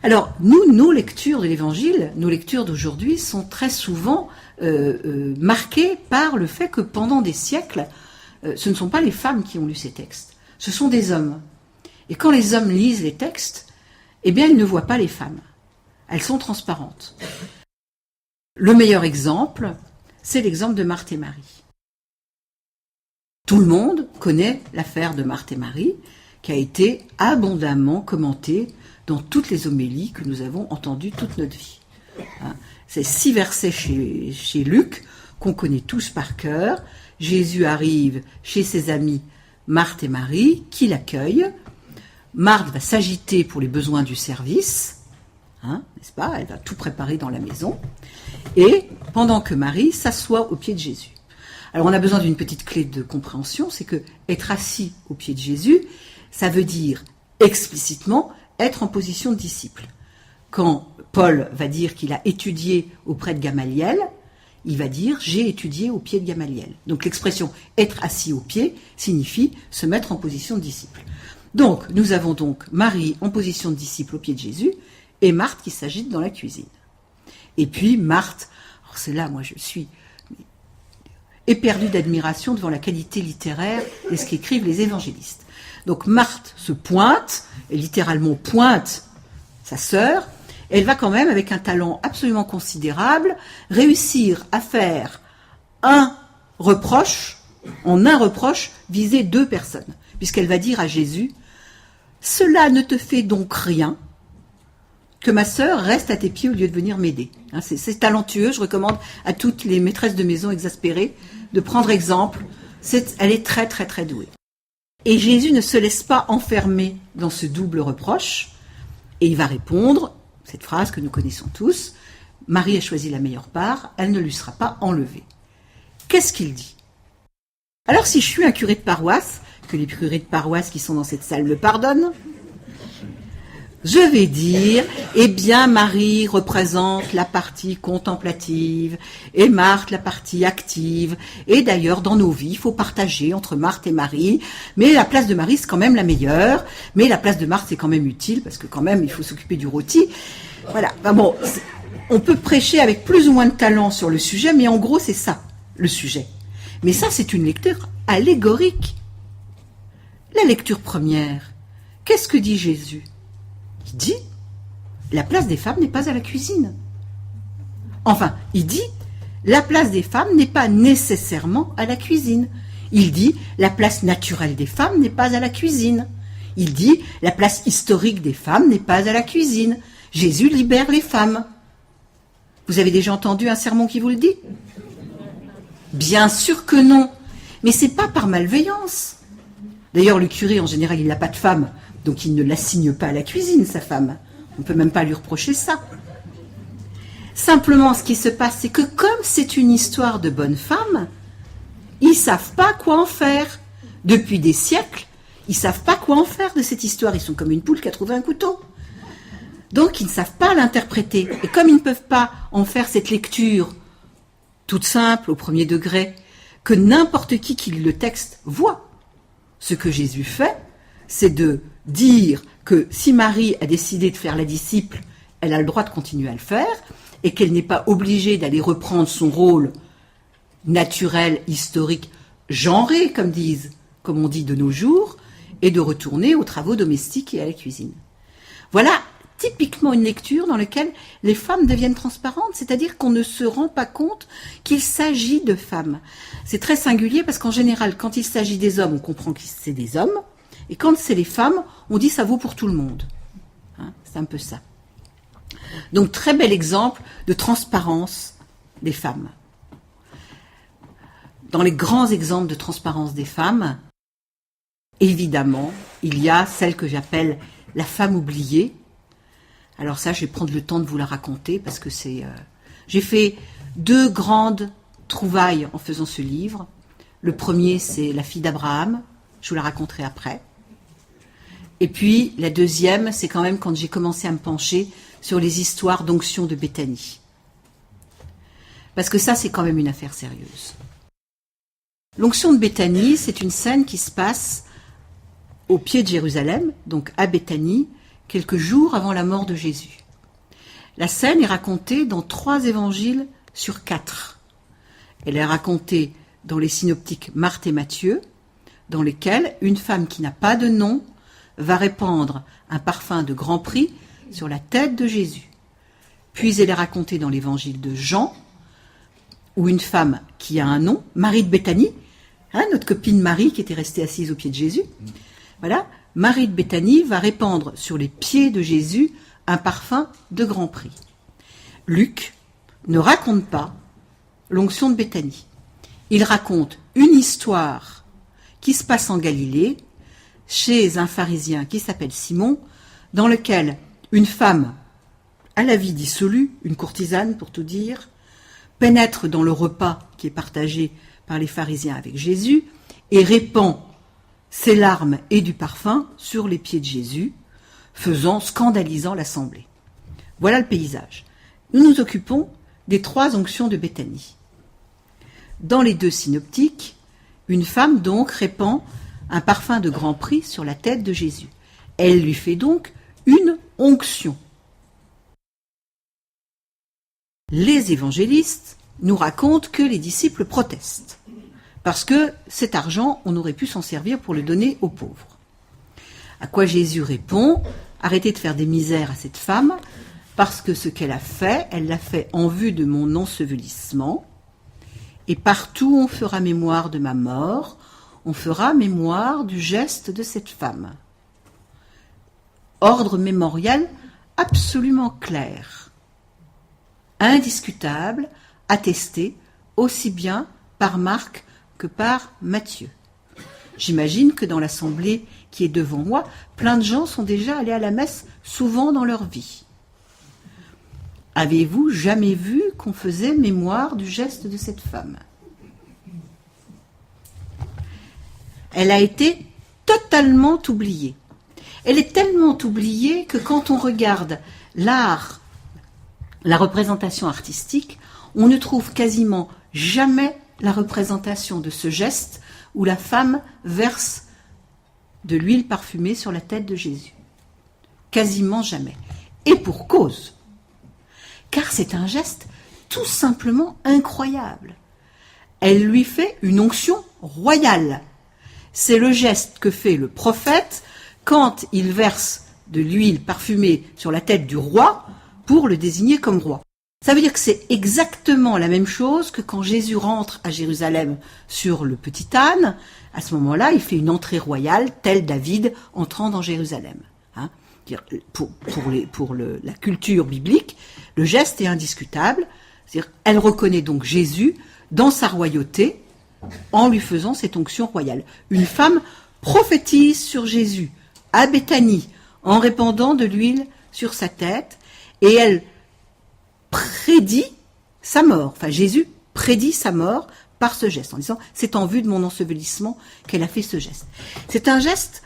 Alors, nous, nos lectures de l'Évangile, nos lectures d'aujourd'hui sont très souvent marquées par le fait que pendant des siècles, ce ne sont pas les femmes qui ont lu ces textes, ce sont des hommes. Et quand les hommes lisent les textes, eh bien, ils ne voient pas les femmes. Elles sont transparentes. Le meilleur exemple, c'est l'exemple de Marthe et Marie. Tout le monde connaît l'affaire de Marthe et Marie, qui a été abondamment commentée dans toutes les homélies que nous avons entendues toute notre vie. C'est 6 versets chez Luc qu'on connaît tous par cœur. Jésus arrive chez ses amis Marthe et Marie, qui l'accueillent. Marthe va s'agiter pour les besoins du service, n'est-ce pas? Elle va tout préparer dans la maison. Et pendant que Marie s'assoit au pied de Jésus. Alors on a besoin d'une petite clé de compréhension, c'est que être assis au pied de Jésus, ça veut dire explicitement être en position de disciple. Quand Paul va dire qu'il a étudié auprès de Gamaliel, il va dire « j'ai étudié au pied de Gamaliel ». Donc l'expression « être assis au pied » signifie se mettre en position de disciple. Donc nous avons donc Marie en position de disciple au pied de Jésus et Marthe qui s'agite dans la cuisine. Et puis Marthe, alors c'est là moi je suis éperdue d'admiration devant la qualité littéraire de ce qu'écrivent les évangélistes. Donc Marthe se pointe, et littéralement pointe sa sœur, et elle va quand même, avec un talent absolument considérable, réussir à faire un reproche, viser 2 personnes. Puisqu'elle va dire à Jésus, « Cela ne te fait donc rien que ma sœur reste à tes pieds au lieu de venir m'aider. » C'est talentueux, je recommande à toutes les maîtresses de maison exaspérées de prendre exemple. Elle est très très très douée. Et Jésus ne se laisse pas enfermer dans ce double reproche, et il va répondre, cette phrase que nous connaissons tous, « Marie a choisi la meilleure part, elle ne lui sera pas enlevée. » Qu'est-ce qu'il dit? Alors si je suis un curé de paroisse, que les curés de paroisse qui sont dans cette salle me pardonnent, je vais dire, eh bien, Marie représente la partie contemplative et Marthe la partie active. Et d'ailleurs, dans nos vies, il faut partager entre Marthe et Marie. Mais la place de Marie, c'est quand même la meilleure. Mais la place de Marthe, c'est quand même utile parce que quand même, il faut s'occuper du rôti. Voilà. Enfin bon, on peut prêcher avec plus ou moins de talent sur le sujet, mais en gros, c'est ça, le sujet. Mais ça, c'est une lecture allégorique. La lecture première, qu'est-ce que dit Jésus? Il dit, la place des femmes n'est pas à la cuisine. Enfin, il dit, la place des femmes n'est pas nécessairement à la cuisine. Il dit, la place naturelle des femmes n'est pas à la cuisine. Il dit, la place historique des femmes n'est pas à la cuisine. Jésus libère les femmes. Vous avez déjà entendu un sermon qui vous le dit? Bien sûr que non. Mais c'est pas par malveillance. D'ailleurs, le curé, en général, il n'a pas de femme. Donc il ne l'assigne pas à la cuisine, sa femme. On ne peut même pas lui reprocher ça. Simplement, ce qui se passe, c'est que comme c'est une histoire de bonnes femmes, ils ne savent pas quoi en faire. Depuis des siècles, ils ne savent pas quoi en faire de cette histoire. Ils sont comme une poule qui a trouvé un couteau. Donc ils ne savent pas l'interpréter. Et comme ils ne peuvent pas en faire cette lecture toute simple, au premier degré, que n'importe qui lit le texte voit, ce que Jésus fait, c'est de dire que si Marie a décidé de faire la disciple, elle a le droit de continuer à le faire, et qu'elle n'est pas obligée d'aller reprendre son rôle naturel, historique, genré, comme on dit de nos jours, et de retourner aux travaux domestiques et à la cuisine. Voilà typiquement une lecture dans laquelle les femmes deviennent transparentes, c'est-à-dire qu'on ne se rend pas compte qu'il s'agit de femmes. C'est très singulier parce qu'en général, quand il s'agit des hommes, on comprend que c'est des hommes, et quand c'est les femmes, on dit ça vaut pour tout le monde. C'est un peu ça. Donc très bel exemple de transparence des femmes. Dans les grands exemples de transparence des femmes, évidemment, il y a celle que j'appelle la femme oubliée. Alors ça, je vais prendre le temps de vous la raconter parce que c'est... J'ai fait 2 grandes trouvailles en faisant ce livre. Le premier, c'est la fille d'Abraham. Je vous la raconterai après. Et puis, la deuxième, c'est quand même quand j'ai commencé à me pencher sur les histoires d'onction de Béthanie. Parce que ça, c'est quand même une affaire sérieuse. L'onction de Béthanie, c'est une scène qui se passe au pied de Jérusalem, donc à Béthanie, quelques jours avant la mort de Jésus. La scène est racontée dans 3 évangiles sur 4. Elle est racontée dans les synoptiques Marc et Matthieu, dans lesquels une femme qui n'a pas de nom va répandre un parfum de grand prix sur la tête de Jésus. Puis elle est racontée dans l'évangile de Jean, où une femme qui a un nom, Marie de Béthanie, notre copine Marie qui était restée assise aux pieds de Jésus, voilà, Marie de Béthanie va répandre sur les pieds de Jésus un parfum de grand prix. Luc ne raconte pas l'onction de Béthanie. Il raconte une histoire qui se passe en Galilée, chez un pharisien qui s'appelle Simon, dans lequel une femme à la vie dissolue, une courtisane pour tout dire, pénètre dans le repas qui est partagé par les pharisiens avec Jésus et répand ses larmes et du parfum sur les pieds de Jésus, scandalisant l'assemblée. Voilà le paysage. Nous nous occupons des 3 onctions de Béthanie. Dans les 2 synoptiques, une femme donc répand un parfum de grand prix sur la tête de Jésus. Elle lui fait donc une onction. Les évangélistes nous racontent que les disciples protestent, parce que cet argent, on aurait pu s'en servir pour le donner aux pauvres. À quoi Jésus répond : arrêtez de faire des misères à cette femme, parce que ce qu'elle a fait, elle l'a fait en vue de mon ensevelissement, et partout on fera mémoire de ma mort, on fera mémoire du geste de cette femme. Ordre mémorial absolument clair, indiscutable, attesté aussi bien par Marc que par Matthieu. J'imagine que dans l'assemblée qui est devant moi, plein de gens sont déjà allés à la messe souvent dans leur vie. Avez-vous jamais vu qu'on faisait mémoire du geste de cette femme ? Elle a été totalement oubliée. Elle est tellement oubliée que quand on regarde l'art, la représentation artistique, on ne trouve quasiment jamais la représentation de ce geste où la femme verse de l'huile parfumée sur la tête de Jésus. Quasiment jamais. Et pour cause. Car c'est un geste tout simplement incroyable. Elle lui fait une onction royale. C'est le geste que fait le prophète quand il verse de l'huile parfumée sur la tête du roi pour le désigner comme roi. Ça veut dire que c'est exactement la même chose que quand Jésus rentre à Jérusalem sur le petit âne. À ce moment-là, il fait une entrée royale, tel David entrant dans Jérusalem. Pour la culture biblique, le geste est indiscutable. C'est-à-dire, elle reconnaît donc Jésus dans sa royauté en lui faisant cette onction royale. Une femme prophétise sur Jésus à Béthanie en répandant de l'huile sur sa tête et elle prédit sa mort. Enfin, Jésus prédit sa mort par ce geste en disant « c'est en vue de mon ensevelissement qu'elle a fait ce geste ». C'est un geste,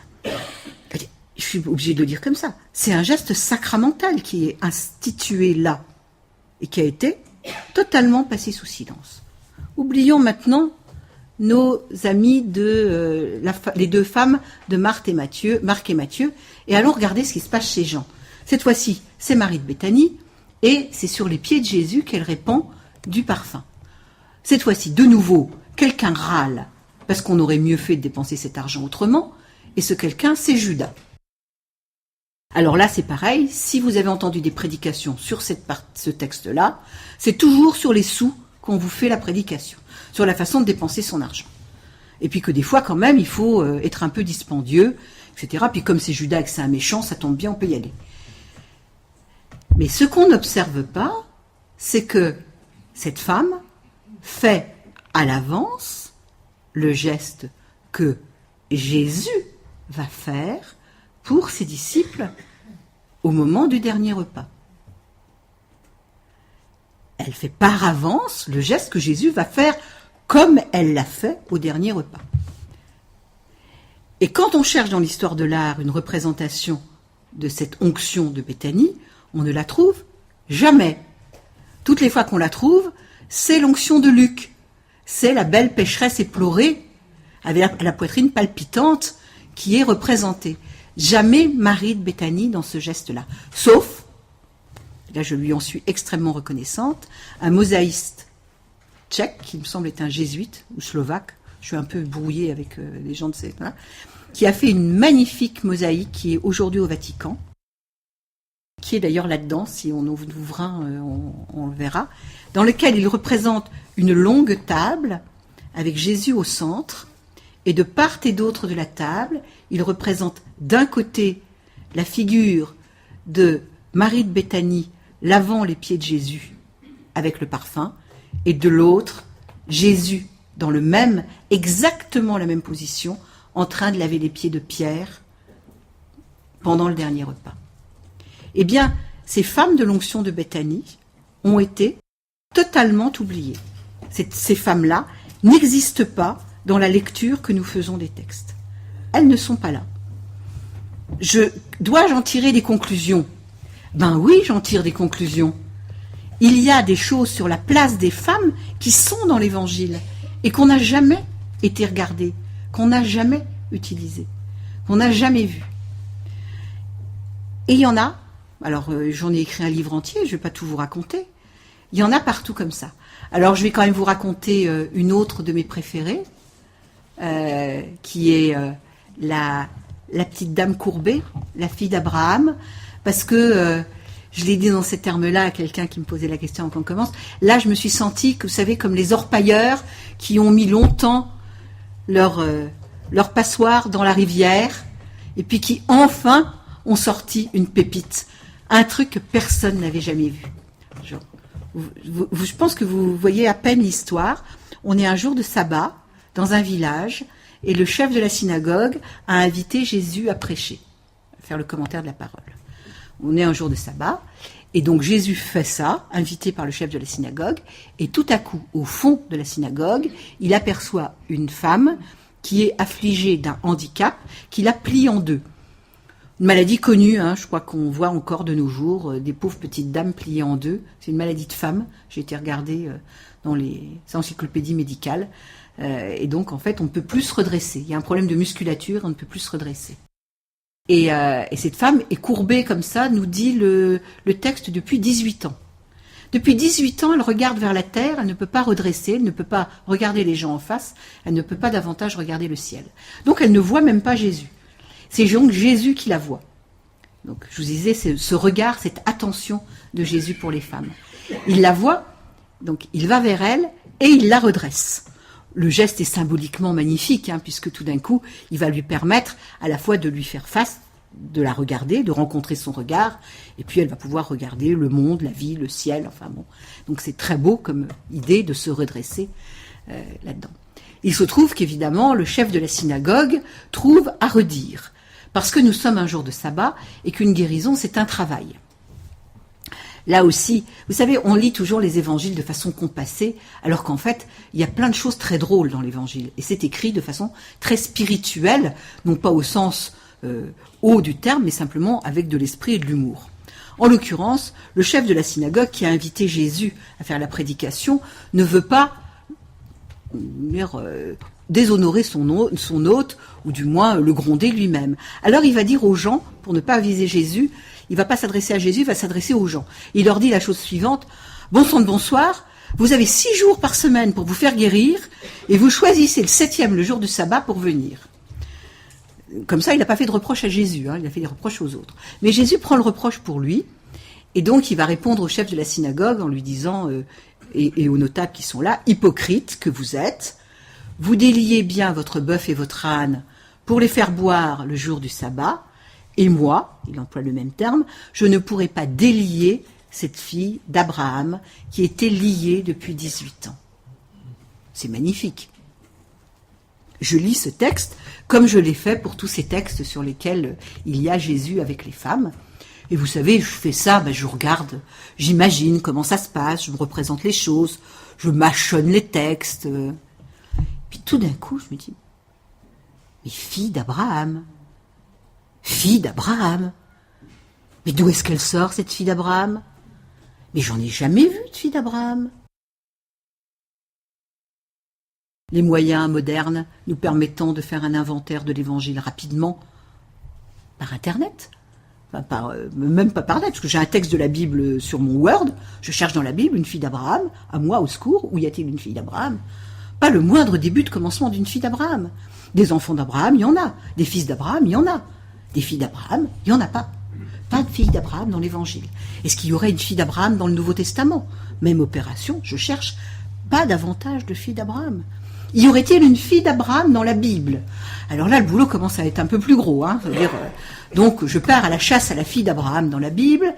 je suis obligée de le dire comme ça, c'est un geste sacramental qui est institué là et qui a été totalement passé sous silence. Oublions maintenant nos amis les 2 femmes de Marc et Matthieu, et allons regarder ce qui se passe chez Jean. Cette fois-ci, c'est Marie de Béthanie, et c'est sur les pieds de Jésus qu'elle répand du parfum. Cette fois-ci, de nouveau, quelqu'un râle, parce qu'on aurait mieux fait de dépenser cet argent autrement, et ce quelqu'un, c'est Judas. Alors là, c'est pareil, si vous avez entendu des prédications sur ce texte-là, c'est toujours sur les sous qu'on vous fait la prédication, sur la façon de dépenser son argent. Et puis que des fois, quand même, il faut être un peu dispendieux, etc. Puis comme c'est Judas et que c'est un méchant, ça tombe bien, on peut y aller. Mais ce qu'on n'observe pas, c'est que cette femme fait à l'avance le geste que Jésus va faire pour ses disciples au moment du dernier repas. Elle fait par avance le geste que Jésus va faire comme elle l'a fait au dernier repas. Et quand on cherche dans l'histoire de l'art une représentation de cette onction de Béthanie, on ne la trouve jamais. Toutes les fois qu'on la trouve, c'est l'onction de Luc. C'est la belle pécheresse éplorée, avec la poitrine palpitante, qui est représentée. Jamais Marie de Béthanie dans ce geste-là. Sauf, là je lui en suis extrêmement reconnaissante, un mosaïste tchèque, qui me semble être un jésuite ou slovaque, je suis un peu brouillée avec les gens de ces... Voilà, qui a fait une magnifique mosaïque qui est aujourd'hui au Vatican, qui est d'ailleurs là-dedans, si on ouvre un, on le verra, dans lequel il représente une longue table avec Jésus au centre, et de part et d'autre de la table, il représente d'un côté la figure de Marie de Béthanie lavant les pieds de Jésus avec le parfum, et de l'autre, Jésus dans exactement la même position, en train de laver les pieds de Pierre pendant le dernier repas. Eh bien, ces femmes de l'onction de Béthanie ont été totalement oubliées. Ces femmes-là n'existent pas dans la lecture que nous faisons des textes. Elles ne sont pas là. Dois-je en tirer des conclusions? Ben oui, j'en tire des conclusions. Il y a des choses sur la place des femmes qui sont dans l'Évangile et qu'on n'a jamais été regardées, qu'on n'a jamais utilisées, qu'on n'a jamais vues. Et il y en a, alors j'en ai écrit un livre entier, je ne vais pas tout vous raconter, il y en a partout comme ça. Alors je vais quand même vous raconter une autre de mes préférées, qui est la petite dame courbée, la fille d'Abraham, parce que, je l'ai dit dans ces termes-là à quelqu'un qui me posait la question avant qu'on commence, là je me suis sentie, que vous savez, comme les orpailleurs qui ont mis longtemps leur passoire dans la rivière, et puis qui enfin ont sorti une pépite, un truc que personne n'avait jamais vu. Je pense que vous voyez à peine l'histoire. On est un jour de sabbat, dans un village, et le chef de la synagogue a invité Jésus à prêcher, à faire le commentaire de la parole. On est un jour de sabbat, et donc Jésus fait ça, invité par le chef de la synagogue, et tout à coup, au fond de la synagogue, il aperçoit une femme qui est affligée d'un handicap qui la plie en deux. Une maladie connue, je crois qu'on voit encore de nos jours des pauvres petites dames pliées en deux. C'est une maladie de femme, j'ai été regarder dans les encyclopédies médicales. Et donc, en fait, on ne peut plus se redresser. Il y a un problème de musculature, on ne peut plus se redresser. Et cette femme est courbée comme ça, nous dit le texte, depuis 18 ans. Depuis 18 ans, elle regarde vers la terre, elle ne peut pas redresser, elle ne peut pas regarder les gens en face, elle ne peut pas davantage regarder le ciel. Donc, elle ne voit même pas Jésus. C'est donc Jésus qui la voit. Donc, je vous disais, c'est ce regard, cette attention de Jésus pour les femmes. Il la voit, donc il va vers elle et il la redresse. Le geste est symboliquement magnifique, puisque tout d'un coup, il va lui permettre à la fois de lui faire face, de la regarder, de rencontrer son regard, et puis elle va pouvoir regarder le monde, la vie, le ciel, enfin bon. Donc c'est très beau comme idée de se redresser là-dedans. Il se trouve qu'évidemment, le chef de la synagogue trouve à redire, parce que nous sommes un jour de sabbat, et qu'une guérison, c'est un travail. Là aussi, vous savez, on lit toujours les évangiles de façon compassée, alors qu'en fait, il y a plein de choses très drôles dans l'évangile. Et c'est écrit de façon très spirituelle, non pas au sens haut du terme, mais simplement avec de l'esprit et de l'humour. En l'occurrence, le chef de la synagogue qui a invité Jésus à faire la prédication ne veut pas déshonorer son hôte, ou du moins le gronder lui-même. Alors il va dire aux gens, pour ne pas viser Jésus, il ne va pas s'adresser à Jésus, il va s'adresser aux gens. Il leur dit la chose suivante: bon sang de bonsoir, vous avez 6 jours par semaine pour vous faire guérir, et vous choisissez le 7e, le jour du sabbat, pour venir. Comme ça, il n'a pas fait de reproche à Jésus, il a fait des reproches aux autres. Mais Jésus prend le reproche pour lui, et donc il va répondre au chef de la synagogue en lui disant, et aux notables qui sont là: hypocrite que vous êtes, vous déliez bien votre bœuf et votre âne pour les faire boire le jour du sabbat, et moi, il emploie le même terme, je ne pourrais pas délier cette fille d'Abraham qui était liée depuis 18 ans. C'est magnifique. Je lis ce texte comme je l'ai fait pour tous ces textes sur lesquels il y a Jésus avec les femmes. Et vous savez, je fais ça, je regarde, j'imagine comment ça se passe, je me représente les choses, je mâchonne les textes. Puis tout d'un coup, je me dis, mais fille d'Abraham, mais d'où est-ce qu'elle sort, cette fille d'Abraham? Mais j'en ai jamais vu de fille d'Abraham. Les moyens modernes nous permettant de faire un inventaire de l'Évangile rapidement par Internet. Enfin, même pas par net, parce que j'ai un texte de la Bible sur mon Word, je cherche dans la Bible une fille d'Abraham, à moi au secours, où y a-t-il une fille d'Abraham? Pas le moindre début de commencement d'une fille d'Abraham. Des enfants d'Abraham, il y en a. Des fils d'Abraham, il y en a. Des filles d'Abraham, il n'y en a pas. Pas de fille d'Abraham dans l'Évangile. Est-ce qu'il y aurait une fille d'Abraham dans le Nouveau Testament? Même opération, je cherche pas davantage de filles d'Abraham. Y aurait-il une fille d'Abraham dans la Bible? Alors là, le boulot commence à être un peu plus gros. C'est-à-dire, donc, je pars à la chasse à la fille d'Abraham dans la Bible.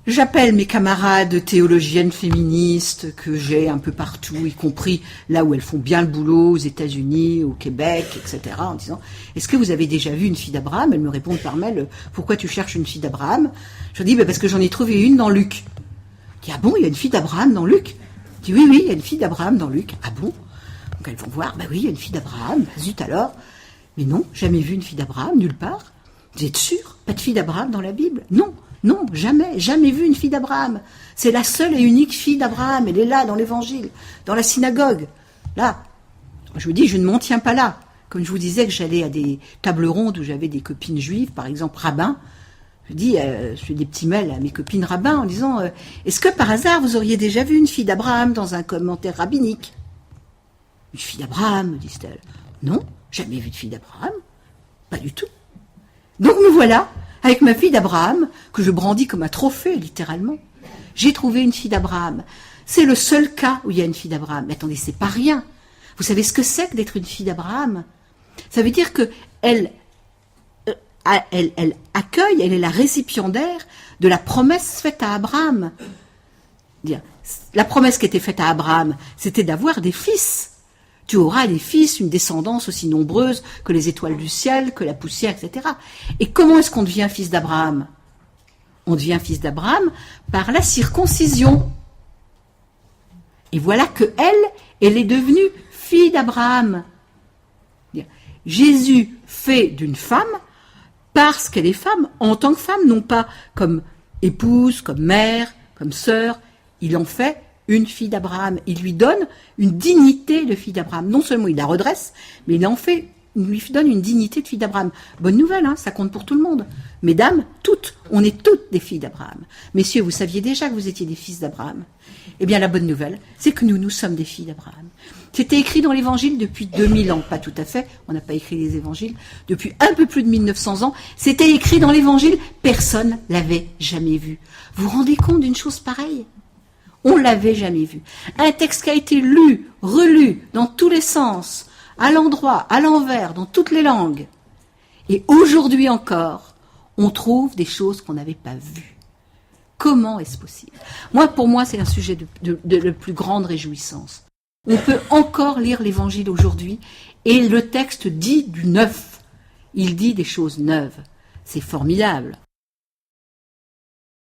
J'appelle mes camarades théologiennes féministes que j'ai un peu partout, y compris là où elles font bien le boulot, aux États-Unis, au Québec, etc., en disant « Est-ce que vous avez déjà vu une fille d'Abraham ?» Elles me répondent par mail « Pourquoi tu cherches une fille d'Abraham ?» Je leur dis « Parce que j'en ai trouvé une dans Luc. » Je dis « Ah bon, il y a une fille d'Abraham dans Luc ?» Je dis « Oui, il y a une fille d'Abraham dans Luc. » « Ah bon ?» Donc elles vont voir « Oui, il y a une fille d'Abraham. » Zut alors. Mais non, jamais vu une fille d'Abraham, nulle part. Vous êtes sûr? Pas de fille d'Abraham dans la Bible? Non. Non, jamais vu une fille d'Abraham. C'est la seule et unique fille d'Abraham. Elle est là, dans l'Évangile, dans la synagogue. Là, je vous dis, je ne m'en tiens pas là. Comme je vous disais que j'allais à des tables rondes où j'avais des copines juives, par exemple rabbins, je fais des petits mails à mes copines rabbins en disant est-ce que par hasard vous auriez déjà vu une fille d'Abraham dans un commentaire rabbinique? Une fille d'Abraham, me disent-elles. Non, jamais vu de fille d'Abraham. Pas du tout. Donc me voilà, avec ma fille d'Abraham, que je brandis comme un trophée, littéralement. J'ai trouvé une fille d'Abraham. C'est le seul cas où il y a une fille d'Abraham. Mais attendez, c'est pas rien. Vous savez ce que c'est que d'être une fille d'Abraham? Ça veut dire que elle accueille, elle est la récipiendaire de la promesse faite à Abraham. La promesse qui était faite à Abraham, c'était d'avoir des fils. Tu auras des fils, une descendance aussi nombreuse que les étoiles du ciel, que la poussière, etc. Et comment est-ce qu'on devient fils d'Abraham? On devient fils d'Abraham par la circoncision. Et voilà que elle est devenue fille d'Abraham. Jésus fait d'une femme parce qu'elle est femme, en tant que femme, non pas comme épouse, comme mère, comme sœur. Il en fait une fille d'Abraham. Il lui donne une dignité de fille d'Abraham. Non seulement il la redresse, mais il lui donne une dignité de fille d'Abraham. Bonne nouvelle, ça compte pour tout le monde. Mesdames, on est toutes des filles d'Abraham. Messieurs, vous saviez déjà que vous étiez des fils d'Abraham. Eh bien, la bonne nouvelle, c'est que nous sommes des filles d'Abraham. C'était écrit dans l'Évangile depuis 2000 ans, pas tout à fait, on n'a pas écrit les Évangiles, depuis un peu plus de 1900 ans, c'était écrit dans l'Évangile, personne l'avait jamais vu. Vous vous rendez compte d'une chose pareille? On l'avait jamais vu. Un texte qui a été lu, relu, dans tous les sens, à l'endroit, à l'envers, dans toutes les langues. Et aujourd'hui encore, on trouve des choses qu'on n'avait pas vues. Comment est-ce possible? Pour moi, c'est un sujet de la plus grande réjouissance. On peut encore lire l'Évangile aujourd'hui et le texte dit du neuf. Il dit des choses neuves. C'est formidable.